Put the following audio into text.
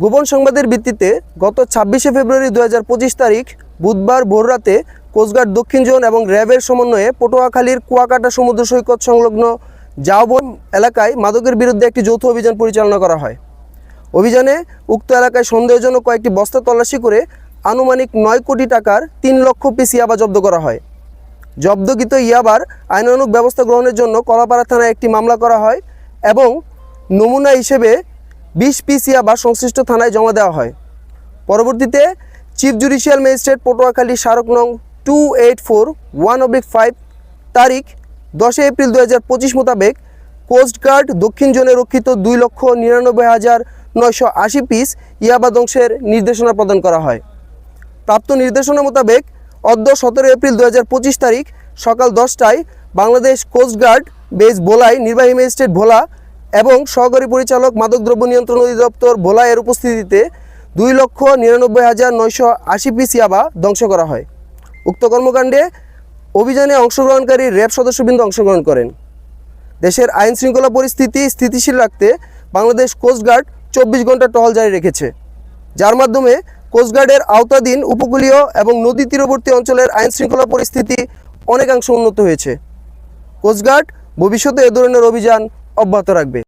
গোপন সংবাদের ভিত্তিতে গত ২৬শে ফেব্রুয়ারি ২০২৫ তারিখ বুধবার ভোররাতে কোস্টগার্ড দক্ষিণ জোন এবং র্যাবের সমন্বয়ে পটুয়াখালীর কুয়াকাটা সমুদ্র সৈকত সংলগ্ন জাওবন এলাকায় মাদকের বিরুদ্ধে একটি যৌথ অভিযান পরিচালনা করা হয়। অভিযানে উক্ত এলাকায় সন্দেহজনক কয়েকটি বস্তা তল্লাশি করে আনুমানিক ৯ কোটি টাকার ৩ লক্ষ পিস ইয়াবা জব্দ করা হয়। জব্দকৃত ইয়াবার আইনানুগ ব্যবস্থা গ্রহণের জন্য কলাপাড়া থানায় একটি মামলা করা হয় এবং নমুনা হিসেবে ২০ পিস ইয়াবা সংশ্লিষ্ট থানায় জমা দেওয়া হয়। পরবর্তীতে চিফ জুডিশিয়াল ম্যাজিস্ট্রেট পটুয়াখালী স্মারক নং 2841/5 তারিখ ১০ এপ্রিল ২০২৫ মোতাবেক কোস্টগার্ড দক্ষিণ জোনে রক্ষিত ২,৯৯,৯৮০ পিস ইয়াবা ধ্বংসের নির্দেশনা প্রদান করা হয়। প্রাপ্ত নির্দেশনা মোতাবেক অদ্য ১৭ এপ্রিল ২০২৫ তারিখ সকাল ১০টায় বাংলাদেশ কোস্টগার্ড বেস ভোলায় নির্বাহী ম্যাজিস্ট্রেট ভোলা এবং সহকারী পরিচালক মাদকদ্রব্য নিয়ন্ত্রণ অধিদপ্তর ভোলা এর উপস্থিতিতে ২,৯৯,৯৮০ পিস ইয়াবা ধ্বংস করা হয়। উক্ত কর্মকাণ্ডে অভিযানে অংশগ্রহণকারী র্যাব সদস্যবৃন্দ অংশগ্রহণ করেন। দেশের আইন শৃঙ্খলা পরিস্থিতি স্থিতিশীল রাখতে বাংলাদেশ কোস্টগার্ড ২৪ ঘন্টা টহল জারি রেখেছে, যার মাধ্যমে কোস্টগার্ডের আওতাধীন উপকূলীয় এবং নদী তীরবর্তী অঞ্চলের আইন শৃঙ্খলা পরিস্থিতি অনেকাংশ উন্নত হয়েছে। কোস্টগার্ড ভবিষ্যতে এ ধরনের অভিযান অব্যাহত রাখবে।